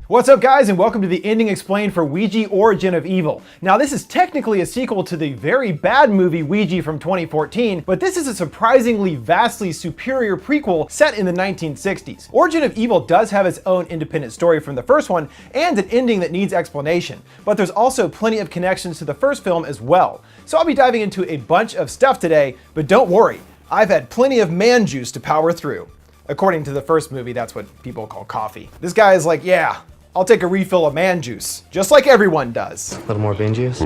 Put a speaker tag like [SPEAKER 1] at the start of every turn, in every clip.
[SPEAKER 1] What's up guys, and welcome to the ending explained for Ouija Origin of Evil. Now this is technically a sequel to the very bad movie Ouija from 2014, but this is a surprisingly vastly superior prequel set in the 1960s. Origin of Evil does have its own independent story from the first one, and an ending that needs explanation, but there's also plenty of connections to the first film as well. So I'll be diving into a bunch of stuff today, but don't worry, I've had plenty of man juice to power through. According to the first movie, that's what people call coffee. This guy is like, yeah, I'll take a refill of man juice, just like everyone does.
[SPEAKER 2] A little more bean juice?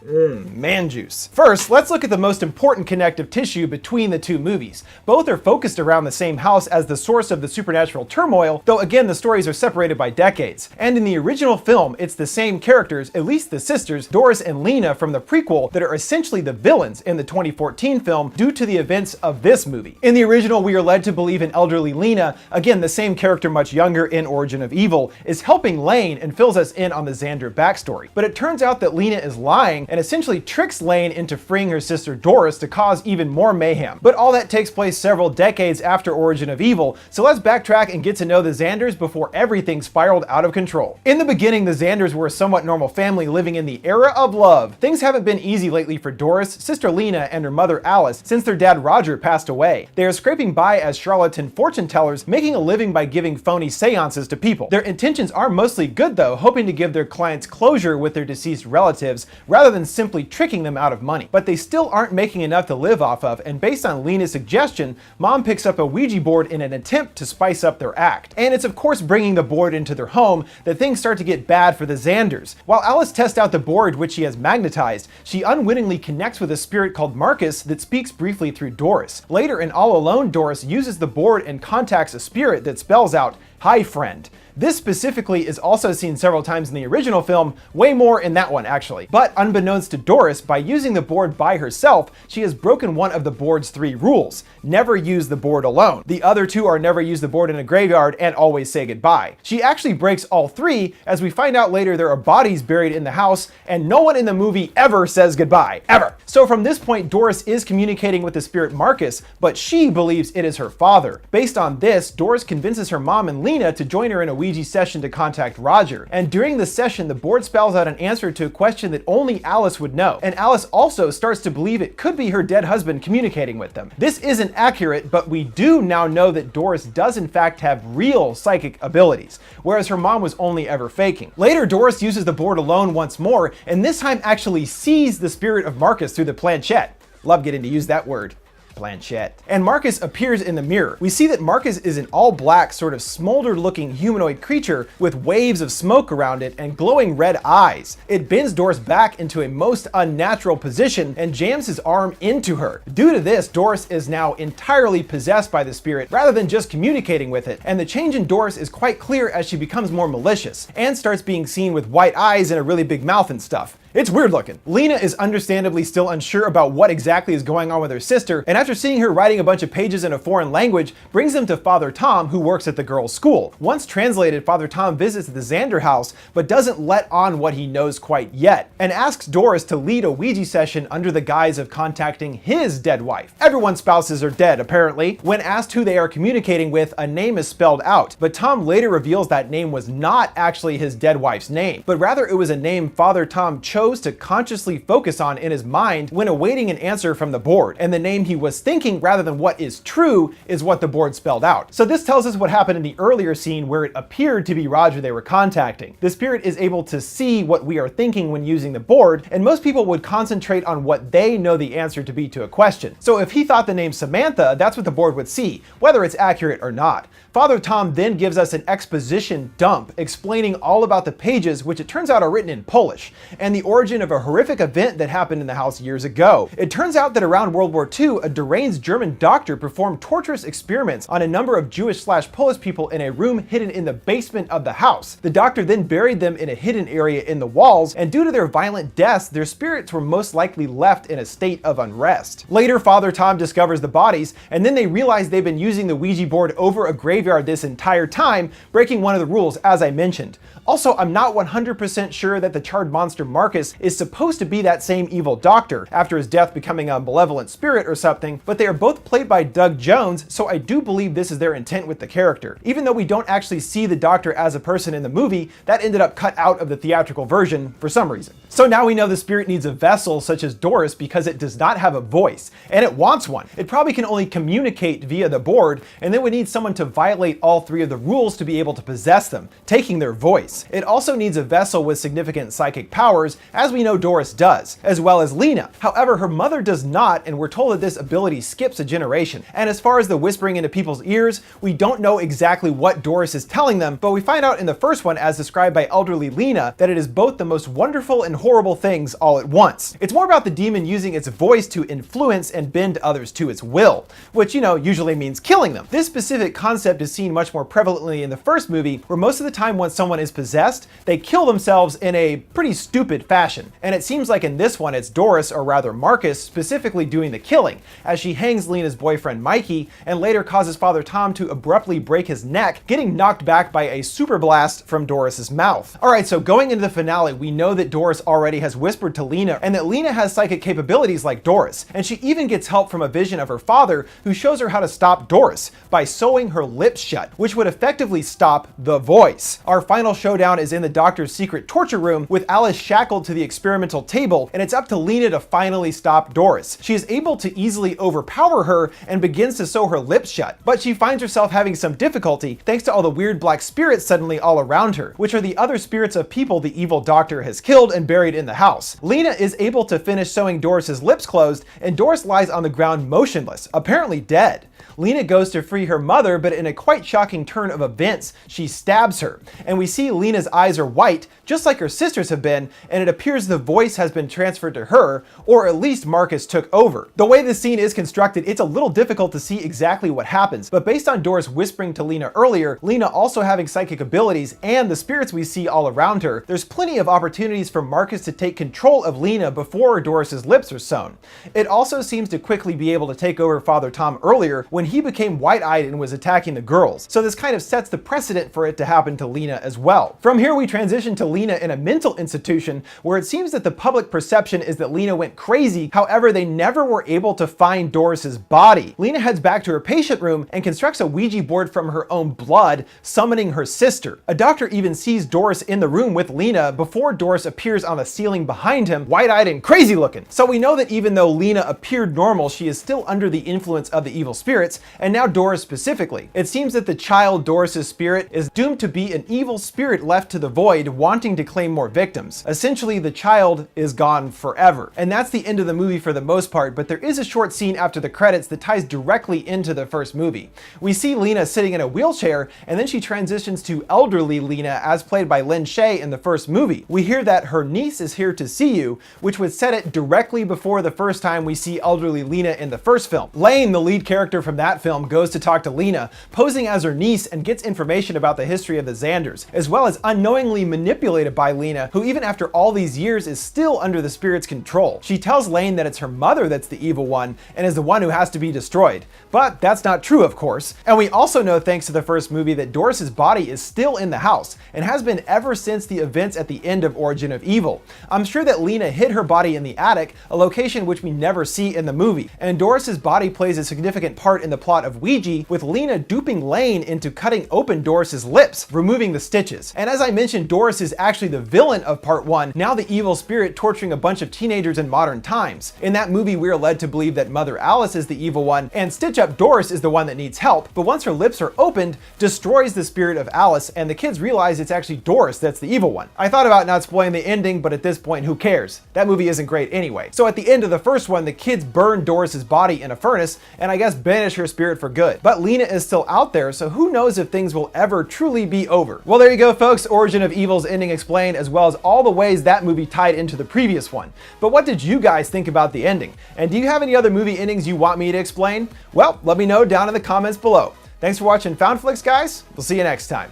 [SPEAKER 1] Man juice. First, let's look at the most important connective tissue between the two movies. Both are focused around the same house as the source of the supernatural turmoil, though again the stories are separated by decades. And in the original film, it's the same characters, at least the sisters, Doris and Lena from the prequel, that are essentially the villains in the 2014 film due to the events of this movie. In the original, we are led to believe an elderly Lena, again the same character much younger in Origin of Evil, is helping Lane and fills us in on the Xander backstory. But it turns out that Lena is lying and essentially tricks Lane into freeing her sister Doris to cause even more mayhem. But all that takes place several decades after Origin of Evil, so let's backtrack and get to know the Xanders before everything spiraled out of control. In the beginning, the Xanders were a somewhat normal family living in the era of love. Things haven't been easy lately for Doris, sister Lena, and her mother Alice since their dad Roger passed away. They are scraping by as charlatan fortune tellers, making a living by giving phony seances to people. Their intentions are mostly good though, hoping to give their clients closure with their deceased relatives, rather than simply tricking them out of money. But they still aren't making enough to live off of, and based on Lena's suggestion, Mom picks up a Ouija board in an attempt to spice up their act. And it's of course bringing the board into their home that things start to get bad for the Xanders. While Alice tests out the board, which she has magnetized, she unwittingly connects with a spirit called Marcus that speaks briefly through Doris. Later in All Alone, Doris uses the board and contacts a spirit that spells out, "Hi friend." This specifically is also seen several times in the original film, way more in that one actually. But unbeknownst to Doris, by using the board by herself, she has broken one of the board's 3 rules. Never use the board alone. The other 2 are never use the board in a graveyard and always say goodbye. She actually breaks all 3, as we find out later there are bodies buried in the house, and no one in the movie ever says goodbye, ever. So from this point, Doris is communicating with the spirit Marcus, but she believes it is her father. Based on this, Doris convinces her mom and Lena to join her in a Ouija session to contact Roger. And during the session, the board spells out an answer to a question that only Alice would know. And Alice also starts to believe it could be her dead husband communicating with them. This isn't accurate, but we do now know that Doris does in fact have real psychic abilities, whereas her mom was only ever faking. Later, Doris uses the board alone once more, and this time actually sees the spirit of Marcus through the planchette. Love getting to use that word. Planchette. And Marcus appears in the mirror. We see that Marcus is an all-black, sort of smolder-looking humanoid creature with waves of smoke around it and glowing red eyes. It bends Doris back into a most unnatural position and jams his arm into her. Due to this, Doris is now entirely possessed by the spirit rather than just communicating with it, and the change in Doris is quite clear as she becomes more malicious and starts being seen with white eyes and a really big mouth and stuff. It's weird looking. Lena is understandably still unsure about what exactly is going on with her sister, and after seeing her writing a bunch of pages in a foreign language, brings them to Father Tom, who works at the girls' school. Once translated, Father Tom visits the Xander house, but doesn't let on what he knows quite yet, and asks Doris to lead a Ouija session under the guise of contacting his dead wife. Everyone's spouses are dead, apparently. When asked who they are communicating with, a name is spelled out, but Tom later reveals that name was not actually his dead wife's name, but rather it was a name Father Tom chose to consciously focus on in his mind when awaiting an answer from the board, and the name he was thinking rather than what is true is what the board spelled out. So this tells us what happened in the earlier scene where it appeared to be Roger they were contacting. The spirit is able to see what we are thinking when using the board, and most people would concentrate on what they know the answer to be to a question. So if he thought the name Samantha, that's what the board would see, whether it's accurate or not. Father Tom then gives us an exposition dump explaining all about the pages, which it turns out are written in Polish, and the origin of a horrific event that happened in the house years ago. It turns out that around World War II, a deranged German doctor performed torturous experiments on a number of Jewish/Polish people in a room hidden in the basement of the house. The doctor then buried them in a hidden area in the walls, and due to their violent deaths, their spirits were most likely left in a state of unrest. Later, Father Tom discovers the bodies, and then they realize they've been using the Ouija board over a graveyard this entire time, breaking one of the rules, as I mentioned. Also, I'm not 100% sure that the charred monster Marcus Marcus is supposed to be that same evil doctor after his death becoming a malevolent spirit or something, but they are both played by Doug Jones, so I do believe this is their intent with the character. Even though we don't actually see the doctor as a person in the movie, that ended up cut out of the theatrical version for some reason. So now we know the spirit needs a vessel such as Doris because it does not have a voice, and it wants one. It probably can only communicate via the board, and then would need someone to violate all three of the rules to be able to possess them, taking their voice. It also needs a vessel with significant psychic powers, as we know Doris does, as well as Lena. However, her mother does not, and we're told that this ability skips a generation. And as far as the whispering into people's ears, we don't know exactly what Doris is telling them, but we find out in the first one, as described by elderly Lena, that it is both the most wonderful and horrible things all at once. It's more about the demon using its voice to influence and bend others to its will, which, usually means killing them. This specific concept is seen much more prevalently in the first movie, where most of the time when someone is possessed, they kill themselves in a pretty stupid fashion. And it seems like in this one, it's Doris, or rather Marcus, specifically doing the killing, as she hangs Lena's boyfriend Mikey, and later causes Father Tom to abruptly break his neck, getting knocked back by a super blast from Doris's mouth. Alright, so going into the finale, we know that Doris already has whispered to Lena, and that Lena has psychic capabilities like Doris, and she even gets help from a vision of her father, who shows her how to stop Doris by sewing her lips shut, which would effectively stop the voice. Our final showdown is in the doctor's secret torture room, with Alice shackled to the experimental table, and it's up to Lena to finally stop Doris. She is able to easily overpower her and begins to sew her lips shut, but she finds herself having some difficulty thanks to all the weird black spirits suddenly all around her, which are the other spirits of people the evil doctor has killed and buried in the house. Lena is able to finish sewing Doris's lips closed, and Doris lies on the ground motionless, apparently dead. Lena goes to free her mother, but in a quite shocking turn of events, she stabs her. And we see Lena's eyes are white, just like her sister's have been, and it appears the voice has been transferred to her, or at least Marcus took over. The way this scene is constructed, it's a little difficult to see exactly what happens, but based on Doris whispering to Lena earlier, Lena also having psychic abilities, and the spirits we see all around her, there's plenty of opportunities for Marcus to take control of Lena before Doris's lips are sewn. It also seems to quickly be able to take over Father Tom earlier, when he became white-eyed and was attacking the girls. So this kind of sets the precedent for it to happen to Lena as well. From here we transition to Lena in a mental institution, where it seems that the public perception is that Lena went crazy. However, they never were able to find Doris's body. Lena heads back to her patient room and constructs a Ouija board from her own blood, summoning her sister. A doctor even sees Doris in the room with Lena before Doris appears on the ceiling behind him, white-eyed and crazy looking. So we know that even though Lena appeared normal, she is still under the influence of the evil spirits, and now Doris specifically. It seems that the child Doris's spirit is doomed to be an evil spirit left to the void, wanting to claim more victims. Essentially, the child is gone forever. And that's the end of the movie for the most part, but there is a short scene after the credits that ties directly into the first movie. We see Lena sitting in a wheelchair, and then she transitions to elderly Lena, as played by Lynn Shay in the first movie. We hear that her niece is here to see you, which would set it directly before the first time we see elderly Lena in the first film. Lane, the lead character from that film, goes to talk to Lena, posing as her niece, and gets information about the history of the Xanders, as well as unknowingly manipulated by Lena, who even after all these years is still under the spirit's control. She tells Lane that it's her mother that's the evil one, and is the one who has to be destroyed. But that's not true, of course. And we also know, thanks to the first movie, that Doris's body is still in the house, and has been ever since the events at the end of Origin of Evil. I'm sure that Lena hid her body in the attic, a location which we never see in the movie, and Doris's body plays a significant part in the plot of Ouija, with Lena duping Lane into cutting open Doris's lips, removing the stitches. And as I mentioned, Doris is actually the villain of part 1, now the evil spirit torturing a bunch of teenagers in modern times. In that movie, we are led to believe that Mother Alice is the evil one, and Stitch Up Doris is the one that needs help, but once her lips are opened, destroys the spirit of Alice, and the kids realize it's actually Doris that's the evil one. I thought about not spoiling the ending, but at this point, who cares? That movie isn't great anyway. So at the end of the first one, the kids burn Doris's body in a furnace, and I guess banish her spirit for good. But Lena is still out there, so who knows if things will ever truly be over. Well, there you go, folks. Origin of Evil's ending explained, as well as all the ways that movie tied into the previous one. But what did you guys think about the ending? And do you have any other movie endings you want me to explain? Well, let me know down in the comments below. Thanks for watching Found Flicks, guys. We'll see you next time.